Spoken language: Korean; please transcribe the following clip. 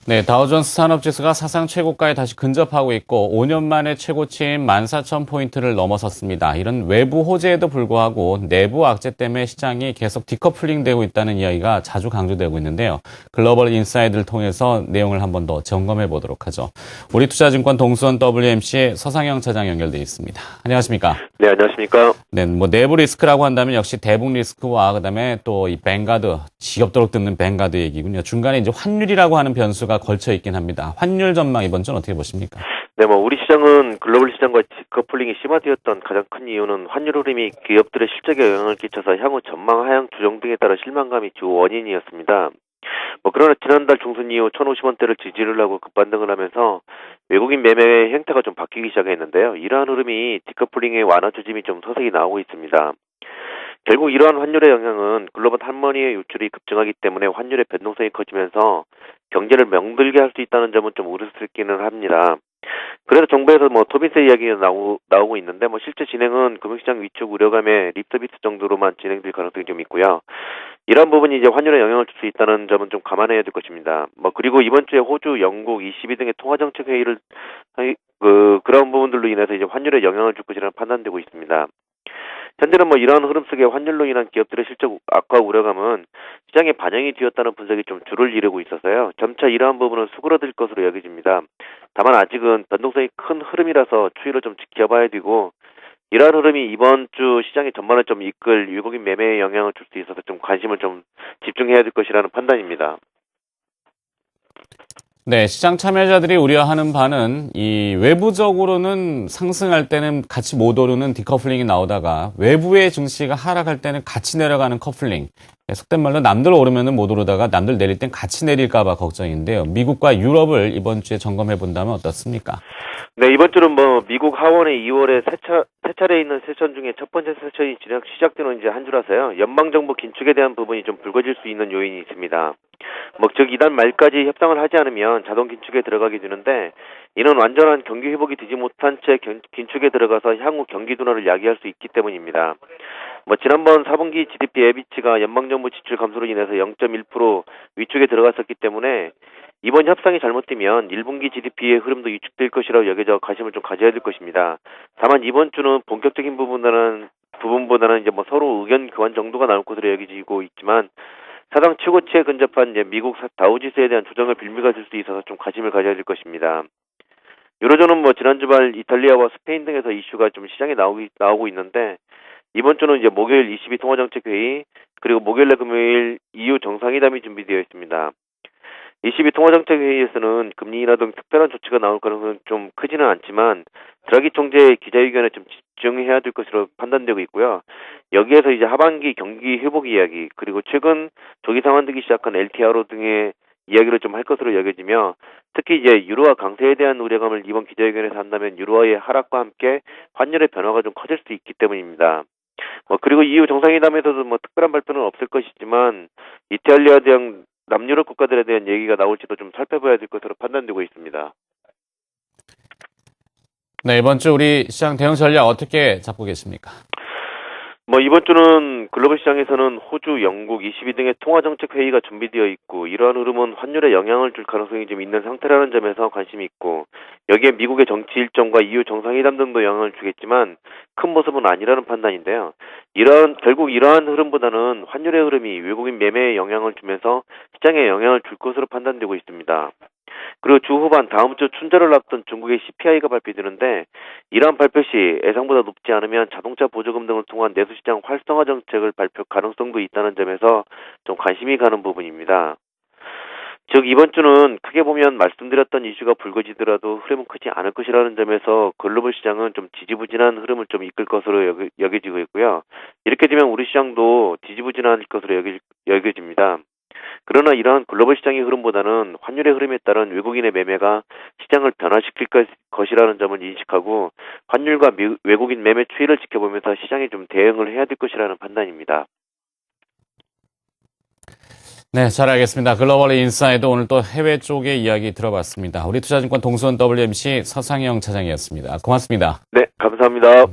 네, 다우존스 산업지수가 사상 최고가에 다시 근접하고 있고 5년 만에 최고치인 14,000포인트를 넘어섰습니다. 이런 외부 호재에도 불구하고 내부 악재 때문에 시장이 계속 디커플링되고 있다는 이야기가 자주 강조되고 있는데요. 글로벌 인사이드를 통해서 내용을 한 번 더 점검해 보도록 하죠. 우리투자증권 동수원 WMC의 서상영 차장 연결돼 있습니다. 안녕하십니까? 네, 안녕하십니까? 네, 뭐 내부 리스크라고 한다면 역시 대북 리스크와 그다음에 또 이 뱅가드, 지겹도록 듣는 뱅가드 얘기군요. 중간에 이제 환율이라고 하는 변수가 걸쳐 있긴 합니다. 환율 전망 이번 주는 어떻게 보십니까? 네, 우리 시장은 글로벌 시장과 디커플링이 심화되었던 가장 큰 이유는 환율 흐름이 기업들의 실적에 영향을 끼쳐서 향후 전망 하향 조정 등에 따라 실망감이 주 원인이었습니다. 그러나 지난달 중순 이후 1,050원대를 지지를 하고 급반등을 하면서 외국인 매매의 행태가 좀 바뀌기 시작했는데요. 이러한 흐름이 디커플링의 완화 조짐이 좀 서서히 나오고 있습니다. 결국 이러한 환율의 영향은 글로벌 할머니의 유출이 급증하기 때문에 환율의 변동성이 커지면서 경제를 명들게 할 수 있다는 점은 좀 우려스럽기는 합니다. 그래서 정부에서 토비세 이야기가 나오고 있는데 실제 진행은 금융시장 위축 우려감에 립서비스 정도로만 진행될 가능성이 좀 있고요. 이러한 부분이 이제 환율에 영향을 줄 수 있다는 점은 좀 감안해야 될 것입니다. 그리고 이번 주에 호주, 영국, ECB 등의 통화정책 회의를 그런 부분들로 인해서 이제 환율에 영향을 줄 것이라는 판단되고 있습니다. 현재는 이러한 흐름 속에 환율로 인한 기업들의 실적 악화 우려감은 시장에 반영이 되었다는 분석이 좀 줄을 이루고 있어서요. 점차 이러한 부분은 수그러들 것으로 여겨집니다. 다만 아직은 변동성이 큰 흐름이라서 추이를 좀 지켜봐야 되고, 이러한 흐름이 이번 주 시장의 전반을 좀 이끌 외국인 매매에 영향을 줄 수 있어서 좀 관심을 좀 집중해야 될 것이라는 판단입니다. 네, 시장 참여자들이 우려하는 바는 이 외부적으로는 상승할 때는 같이 못 오르는 디커플링이 나오다가 외부의 증시가 하락할 때는 같이 내려가는 커플링. 속된 말로 남들 오르면은 못 오르다가 남들 내릴 땐 같이 내릴까 봐 걱정인데요. 미국과 유럽을 이번 주에 점검해 본다면 어떻습니까? 네, 이번 주는 미국 하원의 2월에 세 차례 있는 세션 중에 첫 번째 세션이 시작되는 이제 한 주라서요. 연방정부 긴축에 대한 부분이 좀 불거질 수 있는 요인이 있습니다. 즉 이달 말까지 협상을 하지 않으면 자동 긴축에 들어가게 되는데, 이는 완전한 경기 회복이 되지 못한 채 긴축에 들어가서 향후 경기 둔화를 야기할 수 있기 때문입니다. 지난번 4분기 GDP 예비치가 연방정부 지출 감소로 인해서 0.1% 위축에 들어갔었기 때문에 이번 협상이 잘못되면 1분기 GDP의 흐름도 위축될 것이라고 여겨져 관심을 좀 가져야 될 것입니다. 다만 이번 주는 본격적인 부분보다는 이제 서로 의견 교환 정도가 나올 것으로 여겨지고 있지만, 사상 최고치에 근접한 이제 미국 다우지수에 대한 조정을 빌미가 될 수 있어서 좀 관심을 가져야 될 것입니다. 유로존은 지난 주말 이탈리아와 스페인 등에서 이슈가 좀 시장에 나오고 있는데, 이번 주는 이제 목요일 ECB 통화정책 회의, 그리고 목요일날 금요일 EU 정상회담이 준비되어 있습니다. ECB 통화정책 회의에서는 금리 인하 등 특별한 조치가 나올 가능성은 좀 크지는 않지만 드라기 총재의 기자회견에 좀 집중해야 될 것으로 판단되고 있고요. 여기에서 이제 하반기 경기 회복 이야기, 그리고 최근 조기 상환되기 시작한 LTRO 등의 이야기를 좀 할 것으로 여겨지며, 특히 이제 유로화 강세에 대한 우려감을 이번 기자회견에서 한다면 유로화의 하락과 함께 환율의 변화가 좀 커질 수 있기 때문입니다. 그리고 EU 정상회담에서도 특별한 발표는 없을 것이지만 이탈리아 등 남유럽 국가들에 대한 얘기가 나올지도 좀 살펴봐야 될 것으로 판단되고 있습니다. 네, 이번 주 우리 시장 대응 전략 어떻게 잡고 계십니까? 이번 주는 글로벌 시장에서는 호주, 영국, ECB 등의 통화정책 회의가 준비되어 있고, 이러한 흐름은 환율에 영향을 줄 가능성이 좀 있는 상태라는 점에서 관심이 있고, 여기에 미국의 정치 일정과 EU 정상회담 등도 영향을 주겠지만 큰 모습은 아니라는 판단인데요. 결국 이러한 흐름보다는 환율의 흐름이 외국인 매매에 영향을 주면서 시장에 영향을 줄 것으로 판단되고 있습니다. 그리고 주 후반 다음 주 춘절을 앞둔 중국의 CPI가 발표되는데, 이러한 발표 시 예상보다 높지 않으면 자동차 보조금 등을 통한 내수시장 활성화 정책을 발표 가능성도 있다는 점에서 좀 관심이 가는 부분입니다. 즉 이번 주는 크게 보면 말씀드렸던 이슈가 불거지더라도 흐름은 크지 않을 것이라는 점에서 글로벌 시장은 좀 지지부진한 흐름을 좀 이끌 것으로 여겨지고 있고요. 이렇게 되면 우리 시장도 지지부진할 것으로 여겨집니다. 그러나 이러한 글로벌 시장의 흐름보다는 환율의 흐름에 따른 외국인의 매매가 시장을 변화시킬 것이라는 점을 인식하고, 환율과 외국인 매매 추이를 지켜보면서 시장에 좀 대응을 해야 될 것이라는 판단입니다. 네, 잘 알겠습니다. 글로벌 인사이드 오늘 또 해외 쪽의 이야기 들어봤습니다. 우리투자증권 동수원 WMC 서상영 차장이었습니다. 고맙습니다. 네, 감사합니다.